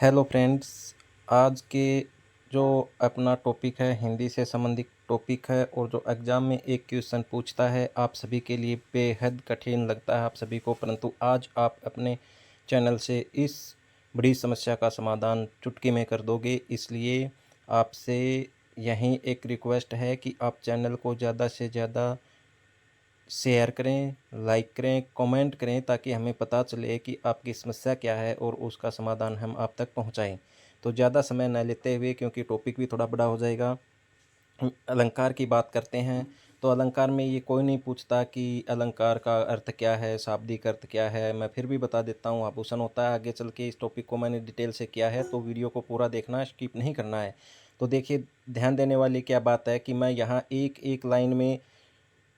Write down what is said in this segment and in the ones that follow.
Hello friends. आज के जो अपना टॉपिक है हिंदी से संबंधित टॉपिक है और जो एग्ज़ाम में एक क्वेश्चन पूछता है आप सभी के लिए बेहद कठिन लगता है आप सभी को, परंतु आज आप अपने चैनल से इस बड़ी समस्या का समाधान चुटकी में कर दोगे। इसलिए आपसे यहीं एक रिक्वेस्ट है कि आप चैनल को ज़्यादा से ज़्यादा शेयर करें, लाइक करें, कमेंट करें, ताकि हमें पता चले कि आपकी समस्या क्या है और उसका समाधान हम आप तक पहुंचाएं। तो ज़्यादा समय न लेते हुए, क्योंकि टॉपिक भी थोड़ा बड़ा हो जाएगा, हम अलंकार की बात करते हैं। तो अलंकार में ये कोई नहीं पूछता कि अलंकार का अर्थ क्या है, शाब्दिक अर्थ क्या है। मैं फिर भी बता देता हूँ, आभूषण होता है। आगे चल के इस टॉपिक को मैंने डिटेल से किया है, तो वीडियो को पूरा देखना, स्किप नहीं करना है। तो देखिए, ध्यान देने वाली क्या बात है कि मैं यहाँ एक एक लाइन में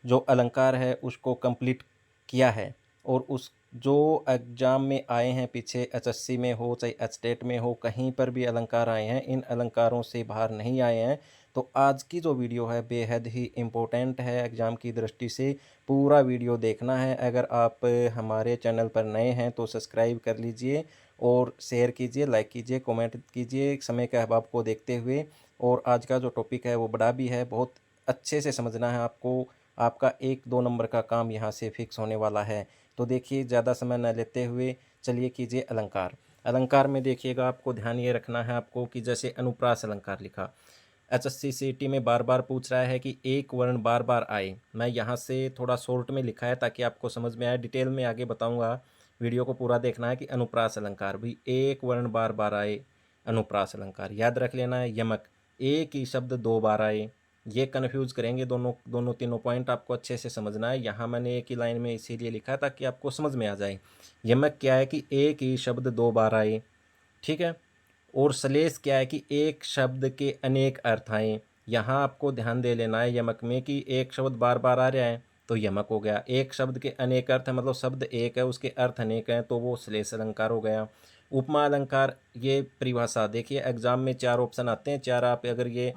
जो अलंकार है उसको कंप्लीट किया है। और उस जो एग्ज़ाम में आए हैं पीछे, एचएससी में हो चाहे एचटेट में हो, कहीं पर भी अलंकार आए हैं, इन अलंकारों से बाहर नहीं आए हैं। तो आज की जो वीडियो है बेहद ही इम्पोर्टेंट है एग्ज़ाम की दृष्टि से। पूरा वीडियो देखना है। अगर आप हमारे चैनल पर नए हैं तो सब्सक्राइब कर लीजिए और शेयर कीजिए, लाइक कीजिए, कमेंट कीजिए समय के अभाव को देखते हुए। और आज का जो टॉपिक है वो बड़ा भी है, बहुत अच्छे से समझना है आपको। आपका 1-2 नंबर का काम यहाँ से फिक्स होने वाला है। तो देखिए, ज़्यादा समय न लेते हुए चलिए कीजिए अलंकार। अलंकार में देखिएगा, आपको ध्यान ये रखना है आपको कि जैसे अनुप्रास अलंकार लिखा, एचएससी सीटी में बार बार पूछ रहा है कि एक वर्ण बार बार आए। मैं यहाँ से थोड़ा शॉर्ट में लिखा है ताकि आपको समझ में आए, डिटेल में आगे बताऊँगा। वीडियो को पूरा देखना है कि अनुप्रास अलंकार भी एक वर्ण बार बार आए। अनुप्रास अलंकार याद रख लेना है। यमक, एक ही शब्द 2 बार आए। ये कन्फ्यूज़ करेंगे, दोनों तीनों पॉइंट आपको अच्छे से समझना है। यहाँ मैंने एक ही लाइन में इसीलिए लिखा है ताकि आपको समझ में आ जाए। यमक क्या है कि एक ही शब्द 2 बार आए, ठीक है। और श्लेष क्या है कि एक शब्द के अनेक अर्थ आए। यहाँ आपको ध्यान दे लेना है यमक में कि एक शब्द बार बार आ रहा है तो यमक हो गया। एक शब्द के अनेक अर्थ है, मतलब शब्द एक है उसके अर्थ अनेक हैं, तो वो श्लेष अलंकार हो गया। उपमा अलंकार, ये परिभाषा देखिए, एग्जाम में 4 ऑप्शन आते हैं। 4 आप अगर ये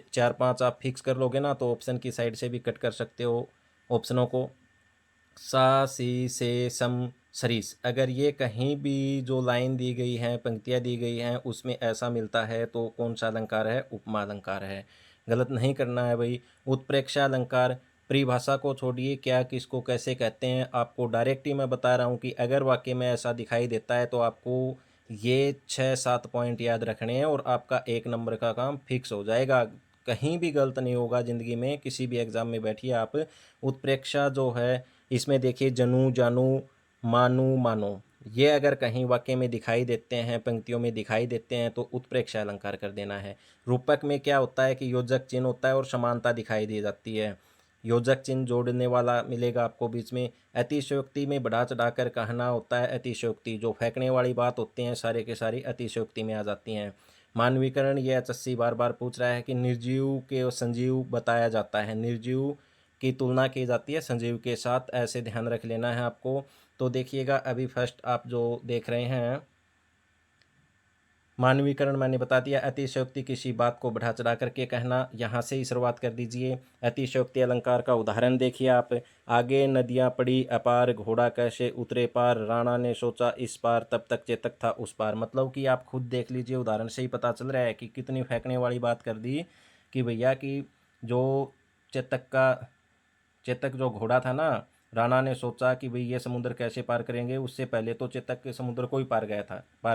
4-5 आप फिक्स कर लोगे ना, तो ऑप्शन की साइड से भी कट कर सकते हो ऑप्शनों को। सा, सी, से, सम, सरीस, अगर ये कहीं भी जो लाइन दी गई है, पंक्तियाँ दी गई हैं, उसमें ऐसा मिलता है तो कौन सा अलंकार है? उपमा अलंकार है। गलत नहीं करना है भाई। उत्प्रेक्षा अलंकार, परिभाषा को छोड़िए, क्या किसको कैसे कहते हैं, आपको डायरेक्ट ही मैं बता रहा हूँ कि अगर वाक्य में ऐसा दिखाई देता है तो आपको ये 6-7 पॉइंट याद रखने हैं और आपका 1 नंबर का काम फिक्स हो जाएगा। कहीं भी गलत नहीं होगा ज़िंदगी में, किसी भी एग्ज़ाम में बैठिए आप। उत्प्रेक्षा जो है, इसमें देखिए जनू, जानू, मानू, मानो, ये अगर कहीं वाक्य में दिखाई देते हैं, पंक्तियों में दिखाई देते हैं, तो उत्प्रेक्षा अलंकार कर देना है। रूपक में क्या होता है कि योजक चिन्ह होता है और समानता दिखाई दे जाती है। योजक चिन्ह जोड़ने वाला मिलेगा आपको बीच में। अतिशयोक्ति में बढ़ा चढ़ाकर कहना होता है। अतिशयोक्ति जो फेंकने वाली बात होती हैं, सारे के सारी अतिशयोक्ति में आ जाती हैं। मानवीकरण, ये एचएससी बार बार पूछ रहा है कि निर्जीव के संजीव बताया जाता है, निर्जीव की तुलना की जाती है संजीव के साथ, ऐसे ध्यान रख लेना है आपको। तो देखिएगा, अभी फर्स्ट आप जो देख रहे हैं, मानवीकरण मैंने बता दिया। अतिशयोक्ति, किसी बात को बढ़ा चढ़ा करके कहना, यहाँ से ही शुरुआत कर दीजिए। अतिशयोक्ति अलंकार का उदाहरण देखिए आप। आगे नदियाँ पड़ी अपार, घोड़ा कैसे उतरे पार, राणा ने सोचा इस पार, तब तक चेतक था उस पार। मतलब कि आप खुद देख लीजिए, उदाहरण से ही पता चल रहा है कि कितनी फेंकने वाली बात कर दी कि भैया कि जो चेतक का चेतक जो घोड़ा था ना, राणा ने सोचा कि भाई ये समुद्र कैसे पार करेंगे, उससे पहले तो चेतक के समुद्र को ही पार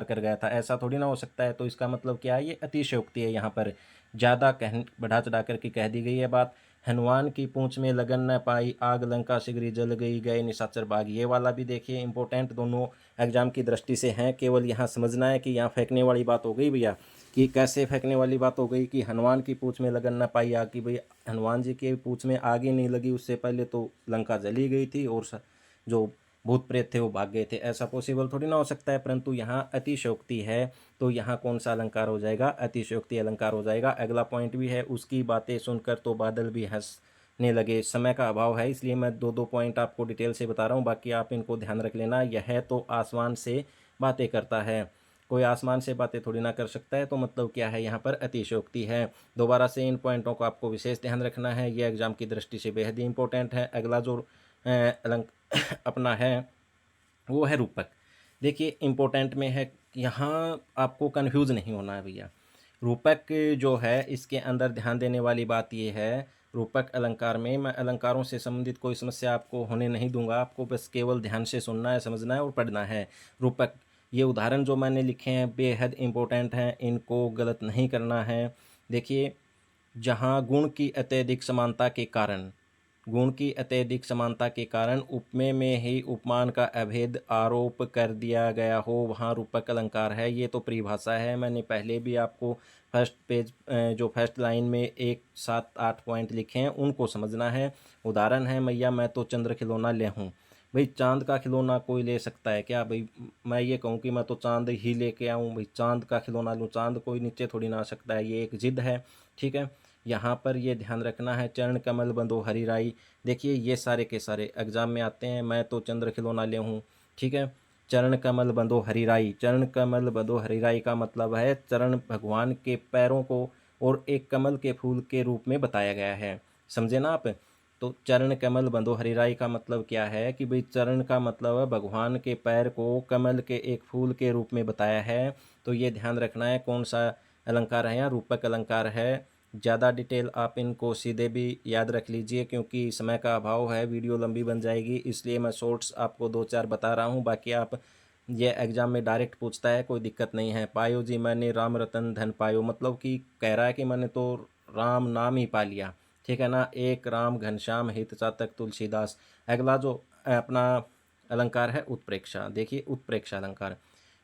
कर गया था। ऐसा थोड़ी ना हो सकता है। तो इसका मतलब क्या है? ये अतिशयोक्ति है। यहाँ पर ज़्यादा बढ़ा चढ़ा करके कह दी गई है बात। हनुमान की पूंछ में लगन न पाई, आग लंका शिगरी जल गई, गए निशाचर बाग, ये वाला भी देखिए इंपॉर्टेंट, दोनों एग्जाम की दृष्टि से हैं। केवल यहाँ समझना है कि यहाँ फेंकने वाली बात हो गई भैया, कि कैसे फेंकने वाली बात हो गई कि हनुमान की पूंछ में लगन न पाई आग, की भाई हनुमान जी की पूंछ में आग ही नहीं लगी, उससे पहले तो लंका जली गई थी और जो भूत प्रेत थे वो भाग गए थे। ऐसा पॉसिबल थोड़ी ना हो सकता है। परंतु यहाँ अतिशयोक्ति है, तो यहाँ कौन सा अलंकार हो जाएगा? अतिशयोक्ति अलंकार हो जाएगा। अगला पॉइंट भी है, उसकी बातें सुनकर तो बादल भी हंसने लगे। समय का अभाव है इसलिए मैं 2-2 पॉइंट आपको डिटेल से बता रहा हूँ, बाकी आप इनको ध्यान रख लेना। यह तो आसमान से बातें करता है, कोई आसमान से बातें थोड़ी ना कर सकता है। तो मतलब क्या है? यहाँ पर अतिशयोक्ति है। दोबारा से इन पॉइंटों को आपको विशेष ध्यान रखना है, ये एग्जाम की दृष्टि से बेहद ही इंपॉर्टेंट है। अगला जो अलंक अपना है वो है रूपक। देखिए इंपॉर्टेंट में है यहाँ आपको कन्फ्यूज़ नहीं होना है भैया। रूपक जो है इसके अंदर ध्यान देने वाली बात ये है, रूपक अलंकार में मैं अलंकारों से संबंधित कोई समस्या आपको होने नहीं दूँगा, आपको बस केवल ध्यान से सुनना है, समझना है और पढ़ना है। रूपक, ये उदाहरण जो मैंने लिखे हैं बेहद इम्पोर्टेंट हैं, इनको गलत नहीं करना है। देखिए, जहाँ गुण की अत्यधिक समानता के कारण, गुण की अत्यधिक समानता के कारण उपमेय में ही उपमान का अभेद आरोप कर दिया गया हो, वहाँ रूपक अलंकार है। ये तो परिभाषा है, मैंने पहले भी आपको फर्स्ट पेज जो फर्स्ट लाइन में 1, 7, 8 पॉइंट लिखे हैं उनको समझना है। उदाहरण है, मैया मैं तो चंद्र खिलौना ले हूँ। भाई चांद का खिलौना कोई ले सकता है क्या? भाई मैं ये कहूँ कि मैं तो चांद ही लेके आऊँ, भाई चांद का खिलौना लूँ, चांद कोई नीचे थोड़ी ना आ सकता है, ये एक जिद है। ठीक है, यहाँ पर ये ध्यान रखना है। चरण कमल बंधो हरि राई, देखिए ये सारे के सारे एग्जाम में आते हैं। मैं तो चंद्र खिलौना ले हूँ, ठीक है। चरण कमल बंधो हरि राई, चरण कमल बंधो हरि राई का मतलब है चरण भगवान के पैरों को और एक कमल के फूल के रूप में बताया गया है, समझे ना आप। तो चरण कमल बंधो हरि राई का मतलब क्या है कि भाई चरण का मतलब है भगवान के पैर को कमल के एक फूल के रूप में बताया है। तो ये ध्यान रखना है कौन सा अलंकार है, या रूपक अलंकार है। ज़्यादा डिटेल आप इनको सीधे भी याद रख लीजिए, क्योंकि समय का अभाव है, वीडियो लंबी बन जाएगी, इसलिए मैं शॉर्ट्स आपको 2-4 बता रहा हूँ। बाकी आप ये एग्ज़ाम में डायरेक्ट पूछता है, कोई दिक्कत नहीं है। पायो जी मैंने राम रतन धन पायो, मतलब कि कह रहा है कि मैंने तो राम नाम ही पा लिया, ठीक है ना। एक राम घनश्याम हित चातक तुलसीदास। अगला जो अपना अलंकार है उत्प्रेक्षा, देखिए उत्प्रेक्षा अलंकार,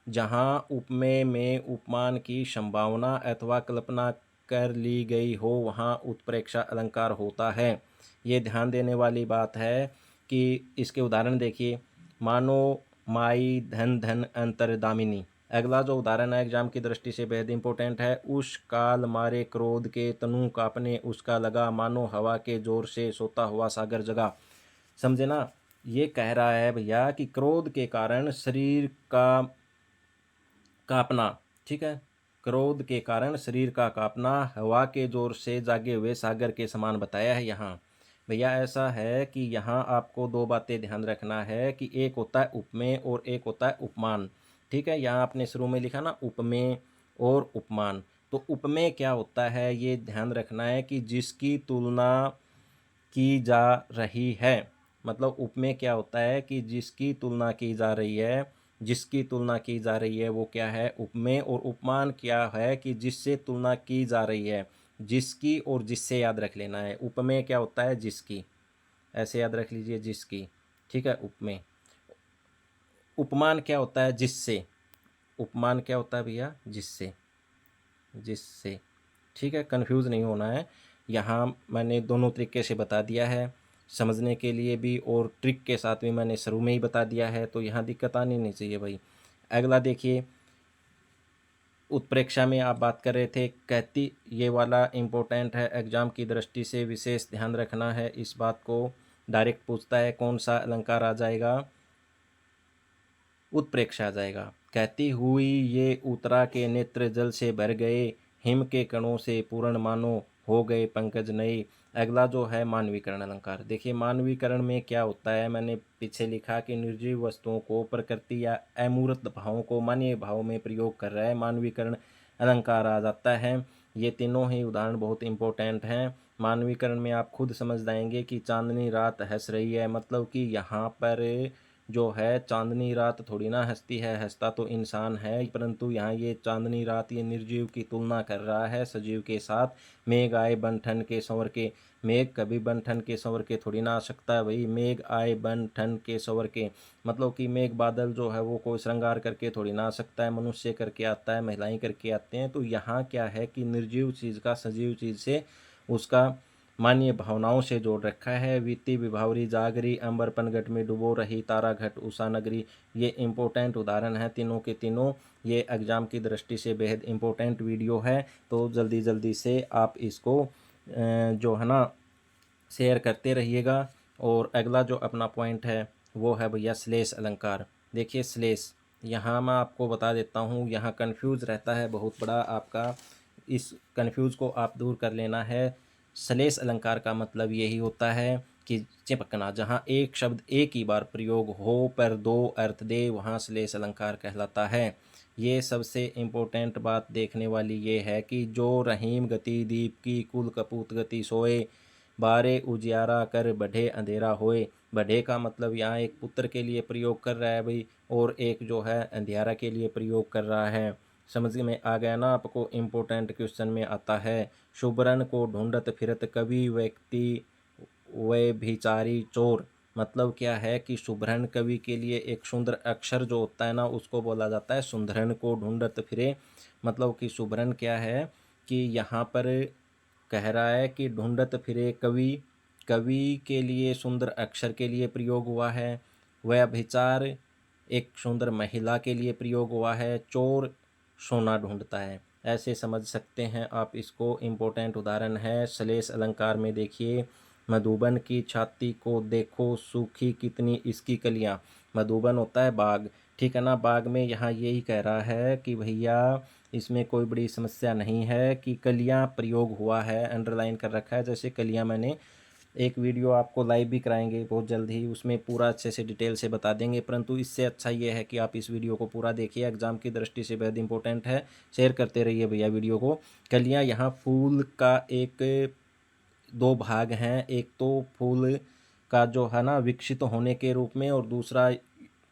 जहाँ उपमेय में उपमान की संभावना अथवा कल्पना कर ली गई हो वहाँ उत्प्रेक्षा अलंकार होता है। ये ध्यान देने वाली बात है कि इसके उदाहरण देखिए, मानो माई धन धन अंतर्दामिनी। अगला जो उदाहरण है एग्जाम की दृष्टि से बेहद इंपॉर्टेंट है, उस काल मारे क्रोध के तनु कांपने उसका लगा, मानो हवा के जोर से सोता हुआ सागर जगा। समझे ना, ये कह रहा है भैया कि क्रोध के कारण शरीर का कांपना, ठीक है, क्रोध के कारण शरीर का कांपना हवा के जोर से जागे हुए सागर के समान बताया है यहाँ। भैया ऐसा है कि यहाँ आपको दो बातें ध्यान रखना है कि एक होता है उपमेय और एक होता है उपमान, ठीक है। यहाँ आपने शुरू में लिखा ना उपमेय और उपमान, तो उपमेय क्या होता है ये ध्यान रखना है कि जिसकी तुलना की जा रही है, मतलब उपमेय क्या होता है कि जिसकी तुलना की जा रही है, जिसकी तुलना की जा रही है वो क्या है उपमेय। और उपमान क्या है कि जिससे तुलना की जा रही है, जिसकी और जिससे याद रख लेना है। उपमेय क्या होता है जिसकी, ऐसे याद रख लीजिए जिसकी, ठीक है उपमेय। उपमान क्या होता है जिससे, उपमान क्या होता है भैया जिससे, जिससे, ठीक है, कंफ्यूज नहीं होना है। यहाँ मैंने दोनों तरीके से बता दिया है, समझने के लिए भी और ट्रिक के साथ भी मैंने शुरू में ही बता दिया है, तो यहाँ दिक्कत आनी नहीं चाहिए भाई। अगला देखिए, उत्प्रेक्षा में आप बात कर रहे थे कहती, ये वाला इम्पोर्टेंट है, एग्जाम की दृष्टि से विशेष ध्यान रखना है इस बात को। डायरेक्ट पूछता है कौन सा अलंकार आ जाएगा, उत्प्रेक्षा आ जाएगा। कहती हुई ये उतरा के नेत्र जल से भर गए, हिम के कणों से पूर्ण मानो हो गए पंकज नए। अगला जो है मानवीकरण अलंकार, देखिए मानवीकरण में क्या होता है, मैंने पीछे लिखा कि निर्जीव वस्तुओं को प्रकृति या अमूर्त भावों को मानवीय भाव में प्रयोग कर रहा है, मानवीकरण अलंकार आ जाता है। ये तीनों ही उदाहरण बहुत इंपॉर्टेंट हैं। मानवीकरण में आप खुद समझ जाएंगे कि चांदनी रात हंस रही है, मतलब कि यहाँ पर जो है चांदनी रात थोड़ी ना हंसती है, हंसता तो इंसान है, परंतु यहाँ ये चांदनी रात ये निर्जीव की तुलना कर रहा है सजीव के साथ। मेघ आए बन ठन के संवर के, मेघ कभी बन ठन के संवर के थोड़ी ना आ सकता है भाई, मेघ आए बन ठन के संवर के, मतलब कि मेघ बादल जो है वो कोई श्रृंगार करके थोड़ी ना आ सकता है, मनुष्य करके आता है, महिलाएं करके आते हैं। तो यहाँ क्या है कि निर्जीव चीज़ का सजीव चीज़ से उसका मान्य भावनाओं से जोड़ रखा है। वीती विभावरी जागरी, अंबर पनघट में डुबो रही तारा घट उषा नगरी। ये इम्पोर्टेंट उदाहरण है तीनों के तीनों, ये एग्ज़ाम की दृष्टि से बेहद इम्पोर्टेंट वीडियो है, तो जल्दी जल्दी से आप इसको जो है ना शेयर करते रहिएगा। और अगला जो अपना पॉइंट है वो है भैया श्लेष अलंकार। देखिए श्लेष, यहाँ मैं आपको बता देता हूँ, यहाँ कन्फ्यूज़ रहता है बहुत बड़ा आपका, इस कन्फ्यूज़ को आप दूर कर लेना है। श्लेष अलंकार का मतलब यही होता है कि चिपकना, जहाँ एक शब्द एक ही बार प्रयोग हो पर दो अर्थ दे वहाँ श्लेष अलंकार कहलाता है। ये सबसे इम्पोर्टेंट बात देखने वाली ये है कि जो रहीम गति दीप की कुल कपूत गति सोए, बारे उजियारा कर बढ़े अंधेरा होए। बढ़े का मतलब यहाँ एक पुत्र के लिए प्रयोग कर रहा है भाई, और एक जो है अंधियारा के लिए प्रयोग कर रहा है। समझ में आ गया ना आपको? इम्पोर्टेंट क्वेश्चन में आता है, शुभ्रन को ढूंढत फिरत कवि व्यक्ति वे भिचारी चोर। मतलब क्या है कि शुभ्रन कवि के लिए एक सुंदर अक्षर जो होता है ना, उसको बोला जाता है सुंदरन को ढूंढत फिरे। मतलब कि शुभ्रन क्या है कि यहाँ पर कह रहा है कि ढूंढत फिरे कवि, कवि के लिए सुंदर अक्षर के लिए प्रयोग हुआ है। वह विचार एक सुंदर महिला के लिए प्रयोग हुआ है। चोर सोना ढूंढता है, ऐसे समझ सकते हैं आप इसको। इम्पोर्टेंट उदाहरण है श्लेष अलंकार में देखिए, मधुबन की छाती को देखो सूखी कितनी इसकी कलियां। मधुबन होता है बाग, ठीक है ना? बाग में यहाँ यही कह रहा है कि भैया इसमें कोई बड़ी समस्या नहीं है कि कलियां प्रयोग हुआ है, अंडरलाइन कर रखा है। जैसे कलियां मैंने एक वीडियो आपको लाइव भी कराएंगे बहुत जल्द ही, उसमें पूरा अच्छे से डिटेल से बता देंगे। परंतु इससे अच्छा ये है कि आप इस वीडियो को पूरा देखिए, एग्जाम की दृष्टि से बेहद इंपॉर्टेंट है। शेयर करते रहिए भैया वीडियो को। कलियां यहाँ फूल का एक दो भाग हैं, एक तो फूल का जो है ना विकसित होने के रूप में, और दूसरा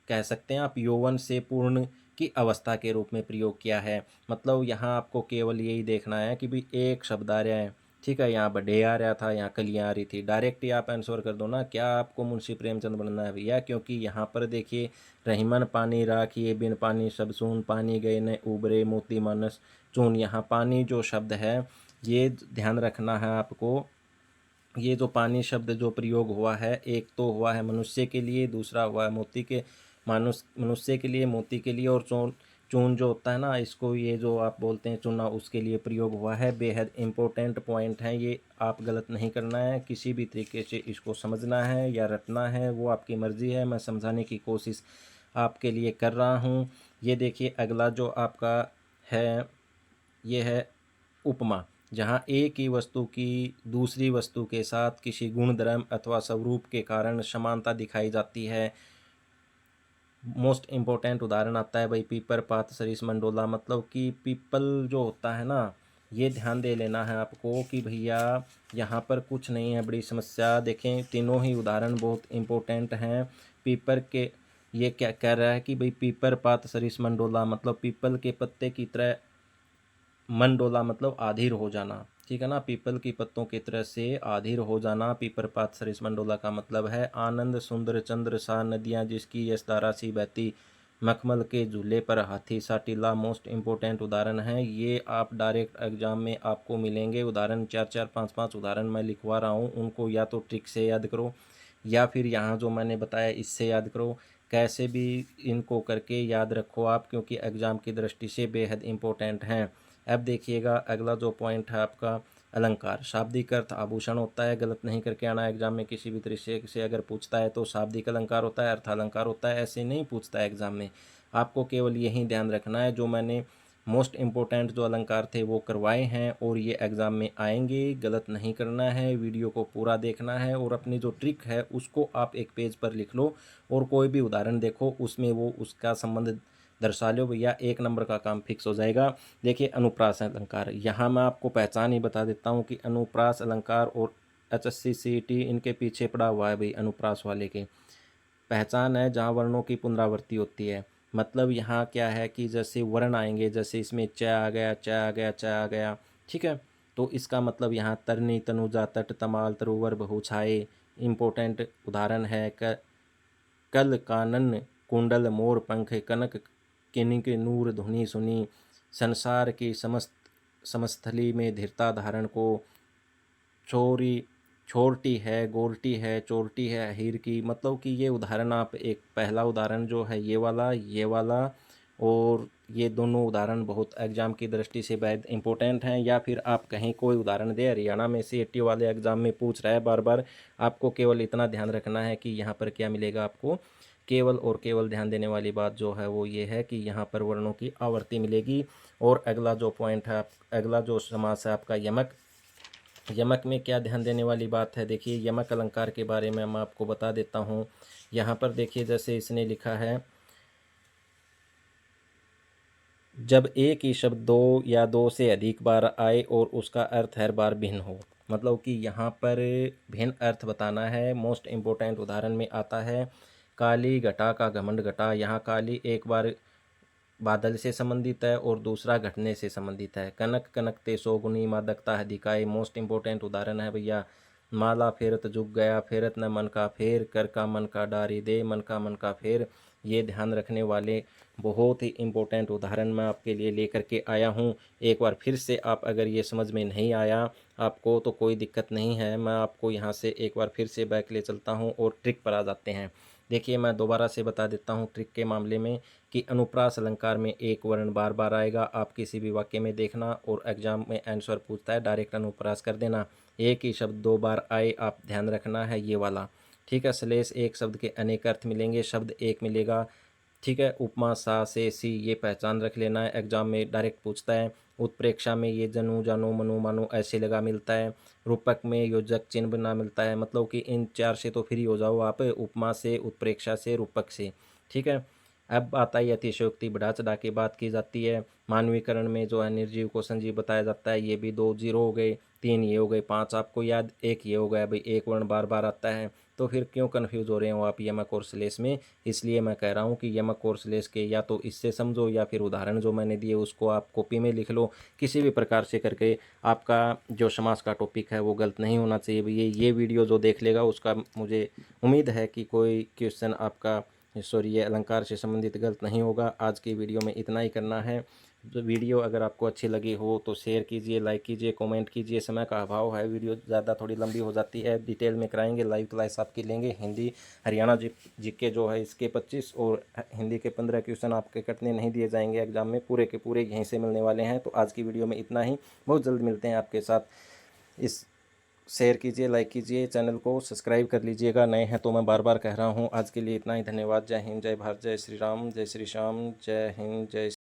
कह सकते हैं आप यौवन से पूर्ण की अवस्था के रूप में प्रयोग किया है। मतलब यहाँ आपको केवल यही देखना है कि भाई एक शब्द आ रहा है, ठीक है, यहाँ बढ़े आ रहा था, यहाँ कलियाँ आ रही थी। डायरेक्ट ही आप आंसर कर दो ना, क्या आपको मुंशी प्रेमचंद बनना है भैया? क्योंकि यहाँ पर देखिए, रहीमन पानी राखिए बिन पानी सब सून, पानी गए न उबरे मोती मानस चून। यहाँ पानी जो शब्द है ये ध्यान रखना है आपको। ये जो पानी शब्द जो प्रयोग हुआ है, एक तो हुआ है मनुष्य के लिए, दूसरा हुआ है मोती के मनुष्य के लिए, मोती के लिए, और चून चून जो होता है ना, इसको ये जो आप बोलते हैं चूना, उसके लिए प्रयोग हुआ है। बेहद इम्पोर्टेंट पॉइंट है ये, आप गलत नहीं करना है, किसी भी तरीके से इसको समझना है या रटना है वो आपकी मर्जी है। मैं समझाने की कोशिश आपके लिए कर रहा हूँ। ये देखिए अगला जो आपका है, ये है उपमा, जहाँ एक ही वस्तु की दूसरी वस्तु के साथ किसी गुणधर्म अथवा स्वरूप के कारण समानता दिखाई जाती है। मोस्ट इम्पोर्टेंट उदाहरण आता है भाई पीपर पात सरिस मंडोला। मतलब कि पीपल जो होता है ना, ये ध्यान दे लेना है आपको कि भैया यहाँ पर कुछ नहीं है बड़ी समस्या। देखें तीनों ही उदाहरण बहुत इम्पोर्टेंट हैं। पीपर के ये क्या कह रहा है कि भाई पीपर पात सरिस मंडोला, मतलब पीपल के पत्ते की तरह मंडोला मतलब आधीर हो जाना, ठीक है ना? पीपल की पत्तों की तरह से आधीर हो जाना। पीपर पात सरिस मंडोला का मतलब है आनंद सुंदर चंद्र सा नदियाँ जिसकी यश धारा सी बहती, मखमल के झूले पर हाथी सा टीला। मोस्ट इम्पोर्टेंट उदाहरण है ये, आप डायरेक्ट एग्जाम में आपको मिलेंगे उदाहरण। 4-4 5-5 उदाहरण मैं लिखवा रहा हूँ, उनको या तो ट्रिक से याद करो या फिर यहाँ जो मैंने बताया इससे याद करो। कैसे भी इनको करके याद रखो आप, क्योंकि एग्ज़ाम की दृष्टि से बेहद इम्पोर्टेंट हैं। अब देखिएगा अगला जो पॉइंट है आपका अलंकार। शाब्दिक अर्थ आभूषण होता है, गलत नहीं करके आना एग्जाम में। किसी भी तरीके से अगर पूछता है तो शाब्दिक अलंकार होता है, अर्थालंकार होता है, ऐसे नहीं पूछता है एग्जाम में। आपको केवल यही ध्यान रखना है, जो मैंने मोस्ट इम्पोर्टेंट जो अलंकार थे वो करवाए हैं और ये एग्ज़ाम में आएंगे। गलत नहीं करना है, वीडियो को पूरा देखना है, और अपनी जो ट्रिक है उसको आप एक पेज पर लिख लो, और कोई भी उदाहरण देखो उसमें वो उसका संबंध दर्शा लो भैया, 1 नंबर का काम फिक्स हो जाएगा। देखिए अनुप्रास अलंकार, यहाँ मैं आपको पहचान ही बता देता हूँ कि अनुप्रास अलंकार और HSC CET इनके पीछे पड़ा हुआ है भाई। अनुप्रास वाले के पहचान है जहाँ वर्णों की पुनरावृत्ति होती है। मतलब यहाँ क्या है कि जैसे वर्ण आएंगे, जैसे इसमें च आ गया, च आ गया, च आ गया, ठीक है, तो इसका मतलब यहाँ तरनी तनुजा तट तमाल तरुवर बहुछाए। इम्पोर्टेंट उदाहरण है कल कानन कुंडल मोर पंख कनक किनिक नूर धुनी सुनी, संसार की समस्त समस्थली में धीरता धारण को, छोरी छोरटी है गोरटी है चोरटी है हीर की। मतलब कि ये उदाहरण आप एक पहला उदाहरण जो है ये वाला और ये दोनों उदाहरण बहुत एग्जाम की दृष्टि से बेहद इंपॉर्टेंट हैं। या फिर आप कहीं कोई उदाहरण दे, हरियाणा में CET वाले एग्जाम में पूछ रहा है बार बार, आपको केवल इतना ध्यान रखना है कि यहाँ पर क्या मिलेगा आपको। केवल और केवल ध्यान देने वाली बात जो है वो ये है कि यहाँ पर वर्णों की आवर्ती मिलेगी। और अगला जो पॉइंट है अगला जो समास है आपका यमक। यमक में क्या ध्यान देने वाली बात है, देखिए यमक अलंकार के बारे में मैं आपको बता देता हूँ। यहाँ पर देखिए जैसे इसने लिखा है जब एक ही शब्द दो या दो से अधिक बार आए और उसका अर्थ हर बार भिन्न हो। मतलब कि यहाँ पर भिन्न अर्थ बताना है। मोस्ट इम्पोर्टेंट उदाहरण में आता है काली घटा का घमंड घटा। यहाँ काली एक बार बादल से संबंधित है और दूसरा घटने से संबंधित है। कनक कनकते सौगुनी मादकता अधिकाय। मोस्ट इम्पोर्टेंट उदाहरण है भैया माला फेरत जुग गया फेरत न मन का फेर कर का मन का डारी दे मन का फेर। ये ध्यान रखने वाले बहुत ही इम्पोर्टेंट उदाहरण मैं आपके लिए लेकर के आया हूँ। एक बार फिर से आप अगर ये समझ में नहीं आया आपको तो कोई दिक्कत नहीं है, मैं आपको यहाँ से एक बार फिर से बैक ले चलता हूँ और ट्रिक पर आ जाते हैं। देखिए मैं दोबारा से बता देता हूँ ट्रिक के मामले में कि अनुप्रास अलंकार में एक वर्ण बार बार आएगा। आप किसी भी वाक्य में देखना और एग्जाम में आंसर पूछता है डायरेक्ट अनुप्रास कर देना। एक ही शब्द दो बार आए आप ध्यान रखना है ये वाला, ठीक है। श्लेष एक शब्द के अनेक अर्थ मिलेंगे, शब्द एक मिलेगा, ठीक है। उपमा सा से सी ये पहचान रख लेना है, एग्जाम में डायरेक्ट पूछता है। उत्प्रेक्षा में ये जनू जानो मनु मानो ऐसे लगा मिलता है। रूपक में योजक चिन्ह बना मिलता है। मतलब कि इन चार से तो फ्री हो जाओ आप, उपमा से उत्प्रेक्षा से रूपक से, ठीक है। अब आता है अतिशयोक्ति, बढ़ा चढ़ा के बात की जाती है। मानवीकरण में जो है निर्जीव को संजीव बताया जाता है। ये भी 2 जीरो हो गए, 3 ये हो गए, 5 आपको याद, एक ये हो गया भाई, एक वर्ण बार बार आता है। तो फिर क्यों कन्फ्यूज़ हो रहे हो आप यमक और श्लेष में। इसलिए मैं कह रहा हूँ कि यमक और श्लेष के या तो इससे समझो या फिर उदाहरण जो मैंने दिए उसको आप कॉपी में लिख लो। किसी भी प्रकार से करके आपका जो समास का टॉपिक है वो गलत नहीं होना चाहिए। ये वीडियो जो देख लेगा उसका मुझे उम्मीद है कि कोई क्वेश्चन आपका सॉरी ये अलंकार से संबंधित गलत नहीं होगा। आज की वीडियो में इतना ही करना है। जो वीडियो अगर आपको अच्छी लगी हो तो शेयर कीजिए, लाइक कीजिए, कमेंट कीजिए। समय का अभाव है, वीडियो ज़्यादा थोड़ी लंबी हो जाती है। डिटेल में कराएंगे, लाइव क्लास आपकी लेंगे। हिंदी हरियाणा जीके जो है इसके 25 और हिंदी के 15 क्वेश्चन आपके कटने नहीं दिए जाएंगे एग्जाम में, पूरे के पूरे यहीं से मिलने वाले हैं। तो आज की वीडियो में इतना ही, बहुत जल्द मिलते हैं आपके साथ। इस शेयर कीजिए, लाइक कीजिए, चैनल को सब्सक्राइब कर लीजिएगा, नए हैं तो मैं बार बार कह रहा हूँ। आज के लिए इतना ही, धन्यवाद। जय हिंद, जय भारत, जय श्री राम, जय श्री श्याम, जय हिंद, जय